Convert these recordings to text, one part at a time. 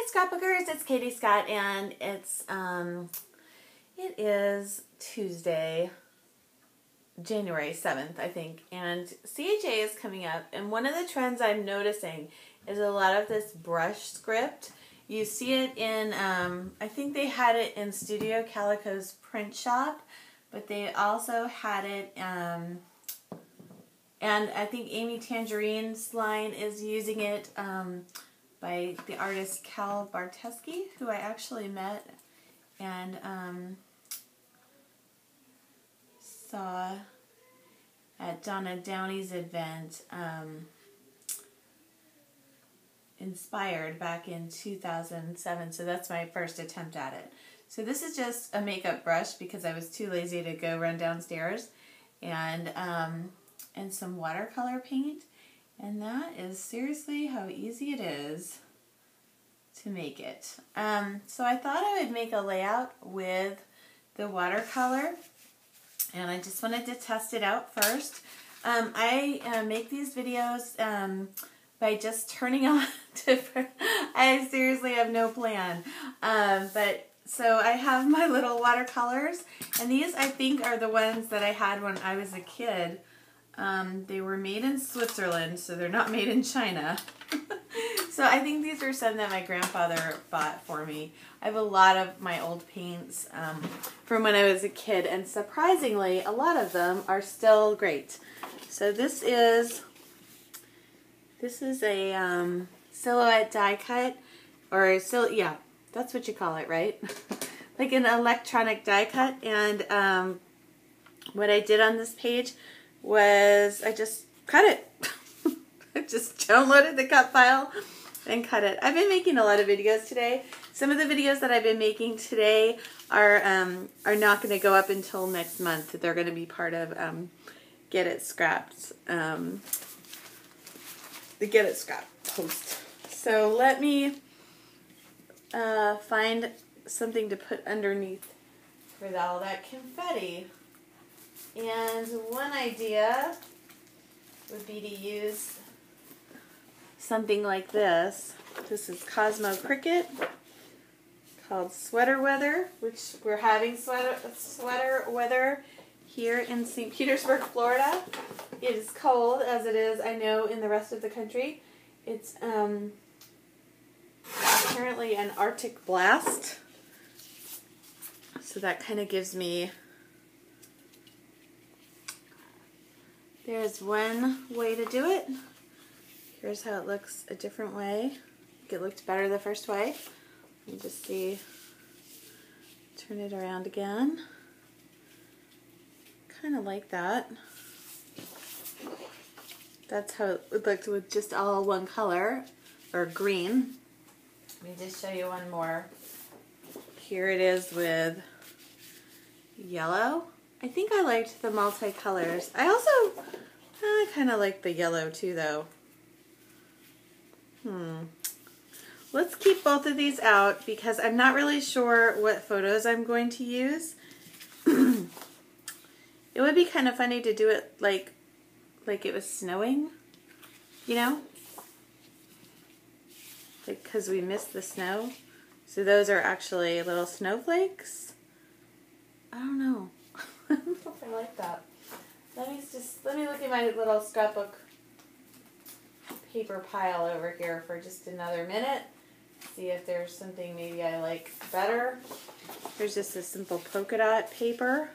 Scrapbookers, it's Katie Scott, and it is Tuesday, January 7th, I think, and CHA is coming up, and one of the trends I'm noticing is a lot of this brush script. You see it in, I think they had it in Studio Calico's print shop, but they also had it, and I think Amy Tangerine's line is using it, by the artist Cal Barteski, who I actually met and saw at Donna Downey's event, Inspired, back in 2007. So that's my first attempt at it. So this is just a makeup brush because I was too lazy to go run downstairs, and some watercolor paint. And that is seriously how easy it is to make it. So I thought I would make a layout with the watercolor, and I just wanted to test it out first. I make these videos by just turning on different, I seriously have no plan. So I have my little watercolors, and these I think are the ones that I had when I was a kid. They were made in Switzerland, so they're not made in China. So I think these are some that my grandfather bought for me. I have a lot of my old paints from when I was a kid, and surprisingly, a lot of them are still great. So this is a silhouette die cut, or yeah, that's what you call it, right? Like an electronic die cut, and what I did on this page was I just cut it. I just downloaded the cut file and cut it. I've been making a lot of videos today. Some of the videos that I've been making today are not going to go up until next month. They're going to be part of Get It Scrapped, the Get It Scrapped post. So let me find something to put underneath for all that confetti. And one idea would be to use something like this. This is Cosmo Cricket, called Sweater Weather, which we're having sweater weather here in St. Petersburg, Florida. It is cold, as it is, I know, in the rest of the country. It's apparently an Arctic blast, so that kind of gives me... There's one way to do it. Here's how it looks a different way. I think it looked better the first way. Let me just see. Turn it around again. Kind of like that. That's how it looked with just all one color, or green. Let me just show you one more. Here it is with yellow. I think I liked the multicolors. I kind of like the yellow too, though. Let's keep both of these out because I'm not really sure what photos I'm going to use. It would be kind of funny to do it like it was snowing, you know? Like, because we missed the snow. So those are actually little snowflakes. I don't know. I don't know if I like that. Let me look at my little scrapbook paper pile over here for just another minute. See if there's something maybe I like better. Here's just a simple polka dot paper.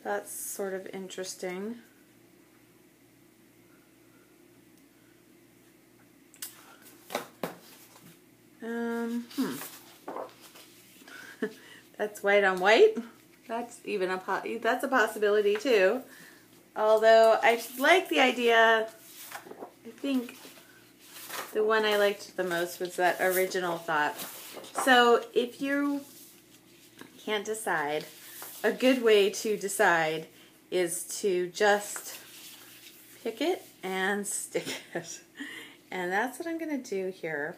That's sort of interesting. That's white on white. That's even that's a possibility too. Although I like the idea, I think the one I liked the most was that original thought. So if you can't decide, a good way to decide is to just pick it and stick it. And that's what I'm going to do here.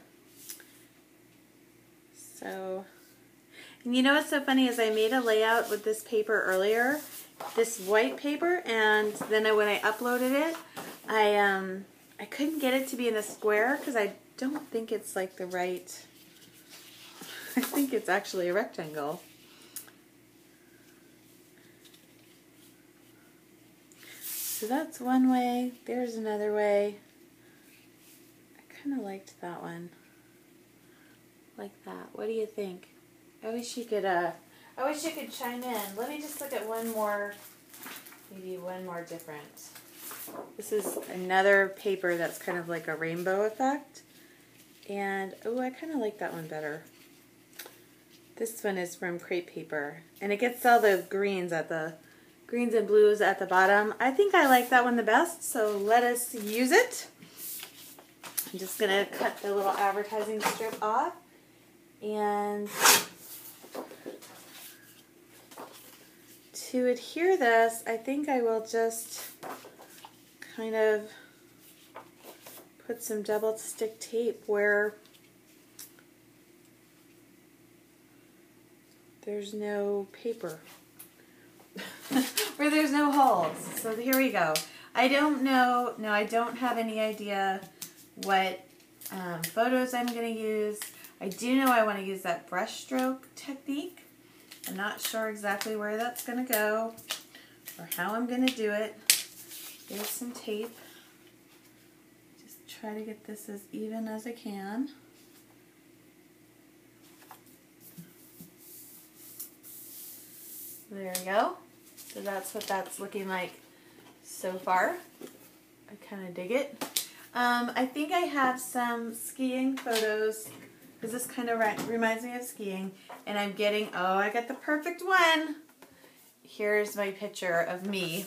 So... And you know what's so funny is I made a layout with this paper earlier, this white paper, and then when I uploaded it, I couldn't get it to be in a square because I don't think it's like the right I think it's actually a rectangle. So that's one way. There's another way. I kind of liked that one. Like that. What do you think? I wish you could chime in. Let me just look at one more, maybe one more different. This is another paper that's kind of like a rainbow effect. And, oh, I kind of like that one better. This one is from crepe paper. And it gets all the greens and blues at the bottom. I think I like that one the best, so let us use it. I'm just going to cut the little advertising strip off. And to adhere this, I think I will just kind of put some double stick tape where there's no paper. Where there's no holes. So here we go. I don't know, no, I don't have any idea what photos I'm going to use. I do know I want to use that brush stroke technique. I'm not sure exactly where that's going to go or how I'm going to do it. There's some tape. Just try to get this as even as I can. There we go. So that's what that's looking like so far. I kind of dig it. I think I have some skiing photos because this kind of reminds me of skiing. And I'm getting, oh, I got the perfect one. Here's my picture of me.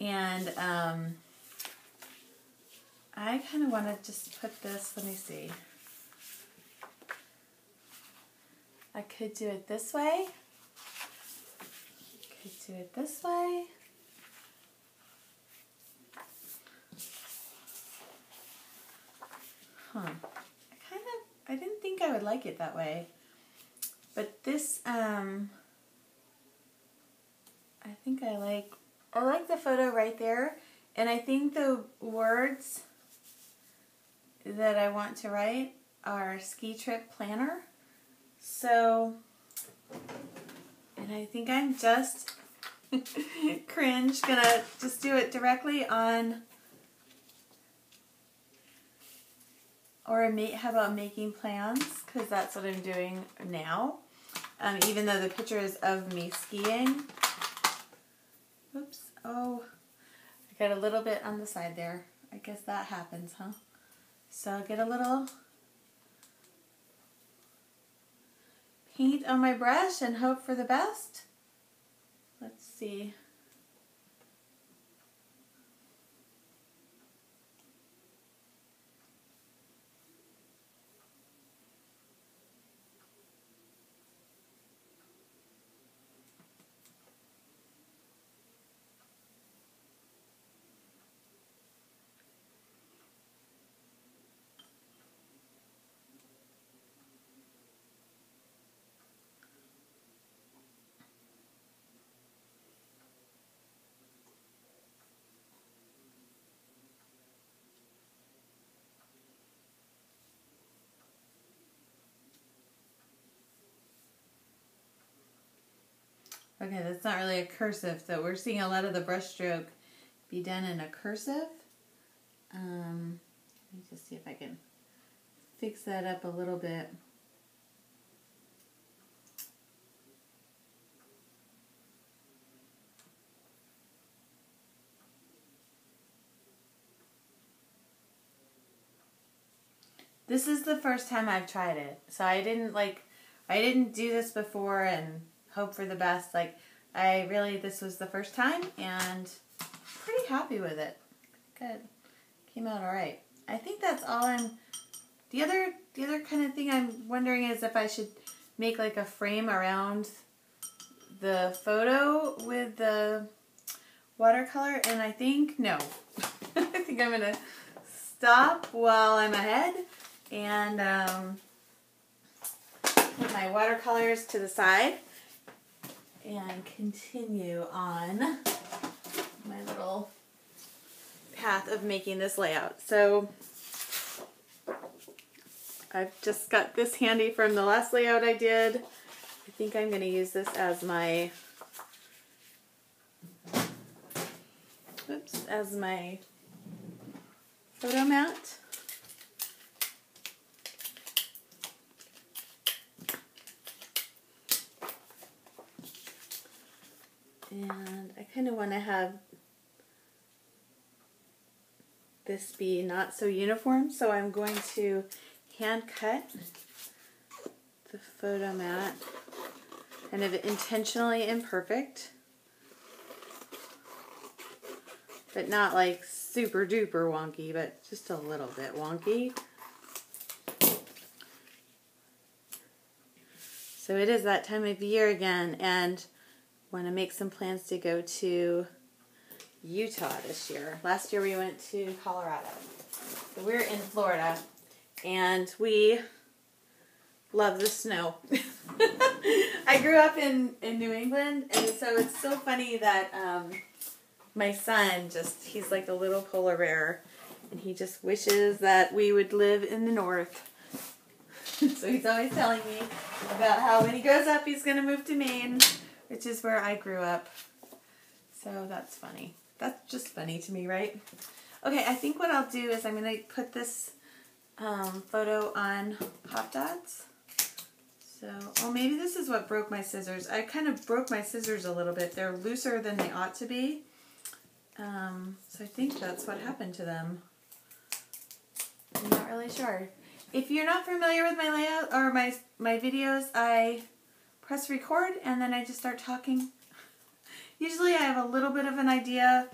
And I kind of want to just put this, let me see. I could do it this way. Do it this way. I didn't think I would like it that way. But this, I think I like the photo right there. And I think the words that I want to write are ski trip planner. So, and I think I'm just cringe gonna just do it directly on, or how about making plans, because that's what I'm doing now, even though the picture is of me skiing. Oops, oh, I got a little bit on the side there. I guess that happens, huh? So I'll get a little paint on my brush and hope for the best. Let's see. Okay, that's not really a cursive, so we're seeing a lot of the brush stroke be done in a cursive. Let me just see if I can fix that up a little bit. This is the first time I've tried it, so I didn't do this before and hope for the best. Like, this was the first time, and pretty happy with it. Good. Came out alright. I think that's all the other kind of thing I'm wondering is if I should make like a frame around the photo with the watercolor, and I think, no. I think I'm going to stop while I'm ahead and put my watercolors to the side and continue on my little path of making this layout. So I've just got this handy from the last layout I did. I think I'm going to use this as my, photo mat. And I kind of want to have this be not so uniform, so I'm going to hand cut the photo mat, kind of intentionally imperfect, but not like super duper wonky, but just a little bit wonky. So it is that time of year again, and want to make some plans to go to Utah this year. Last year we went to Colorado. So we're in Florida, and we love the snow. I grew up in New England, and so it's so funny that my son he's like a little polar bear, and he just wishes that we would live in the north. So he's always telling me about how when he grows up he's going to move to Maine, which is where I grew up. So that's funny. That's just funny to me, right? Okay, I think what I'll do is I'm going to put this photo on Pop Dots. So, oh, maybe this is what broke my scissors. I kind of broke my scissors a little bit. They're looser than they ought to be. So I think that's what happened to them. I'm not really sure. If you're not familiar with my layout or my videos, I press record and then I just start talking. Usually I have a little bit of an idea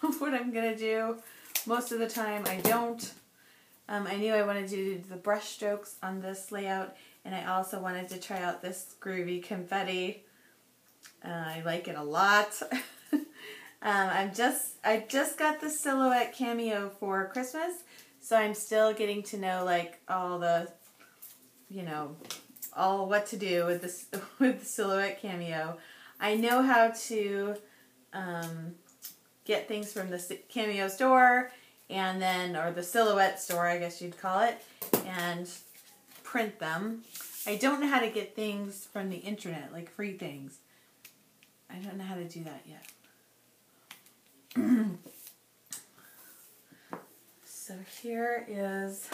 of what I'm going to do. Most of the time I don't. I knew I wanted to do the brush strokes on this layout, and I also wanted to try out this groovy confetti. I like it a lot. I just got the silhouette cameo for Christmas, so I'm still getting to know like all the, all what to do with this with the silhouette cameo. I know how to get things from the cameo store, and then, or the silhouette store, I guess you'd call it, and print them. I don't know how to get things from the internet, like free things. I don't know how to do that yet. So here is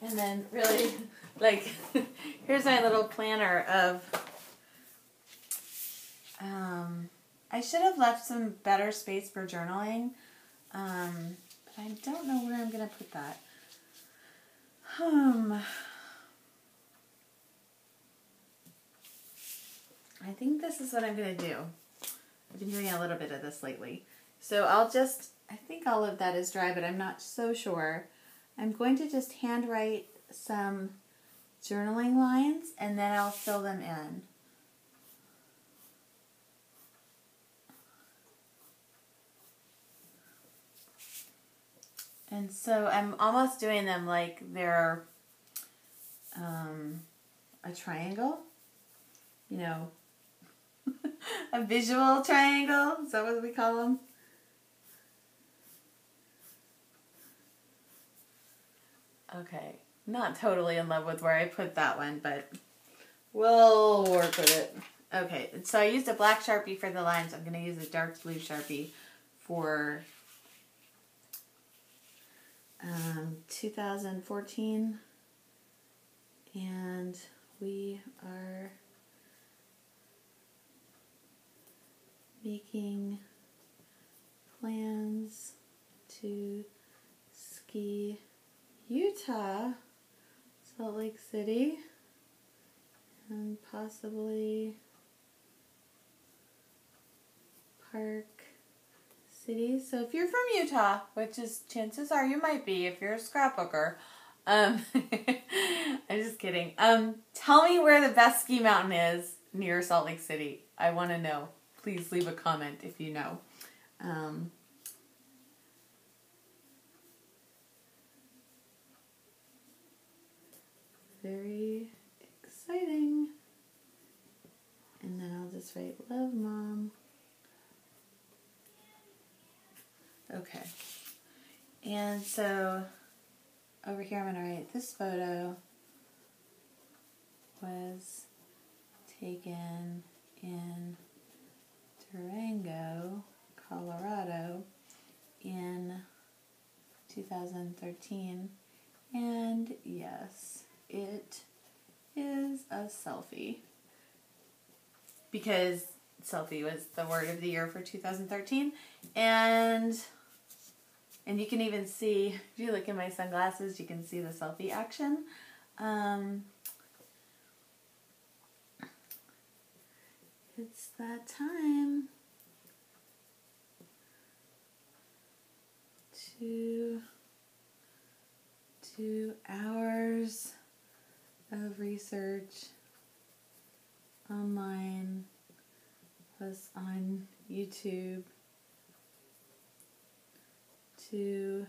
and then really like here's my little planner of I should have left some better space for journaling, but I don't know where I'm gonna put that. I think this is what I'm going to do. I've been doing a little bit of this lately. So I think all of that is dry, but I'm not so sure. I'm going to just handwrite some journaling lines, and then I'll fill them in. And so I'm almost doing them like they're a triangle, a visual triangle. Is that what we call them? Okay, not totally in love with where I put that one, but we'll work with it. Okay, so I used a black Sharpie for the lines. I'm going to use a dark blue Sharpie for 2014, and we are making plans to ski Utah, Salt Lake City, and possibly Park City. So if you're from Utah, which is chances are you might be if you're a scrapbooker, I'm just kidding. Tell me where the best ski mountain is near Salt Lake City. I want to know. Please leave a comment if you know. Very exciting. And then I'll just write, love, Mom. Okay. And so over here I'm going to write this photo was taken in Durango, Colorado in 2013. And yes, it is a selfie. Because selfie was the word of the year for 2013. And you can even see, if you look in my sunglasses, you can see the selfie action. It's that time. 2 hours of research online plus on YouTube to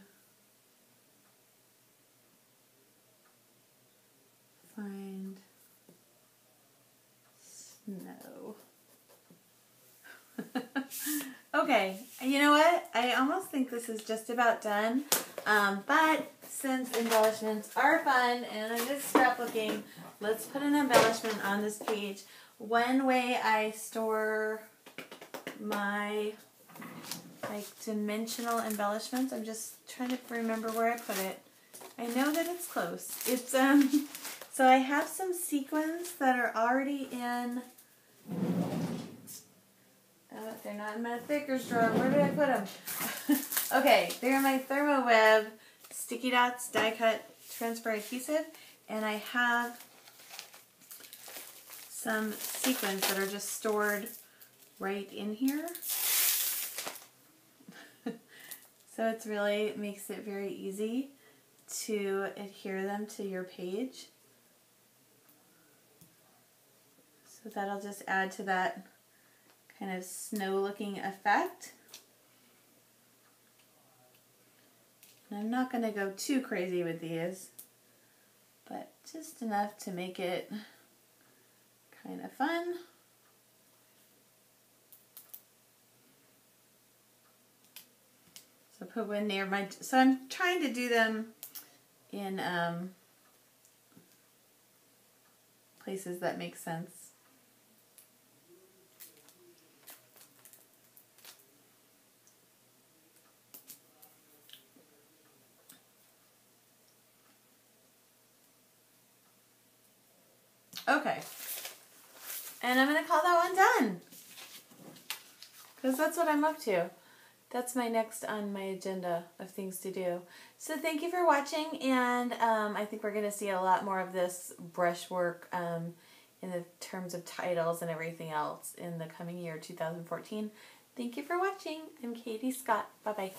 find snow. Okay, you know what? I almost think this is just about done, but since embellishments are fun and I'm just scrapbooking, let's put an embellishment on this page. One way I store my dimensional embellishments, I'm just trying to remember where I put it. I know that it's close. It's so I have some sequins that are already in. They're not in my thickers drawer. Where did I put them? Okay, they're in my Thermo Web Sticky Dots die cut transfer adhesive, and I have some sequins that are just stored right in here. So it's really makes it very easy to adhere them to your page. So that'll just add to that kind of snow looking effect. And I'm not going to go too crazy with these, but just enough to make it kind of fun. So put one near my, so I'm trying to do them in places that make sense. Okay, and I'm going to call that one done, because that's what I'm up to. That's my next on my agenda of things to do. So thank you for watching, and I think we're going to see a lot more of this brushwork in the terms of titles and everything else in the coming year, 2014. Thank you for watching. I'm Katie Scott. Bye-bye.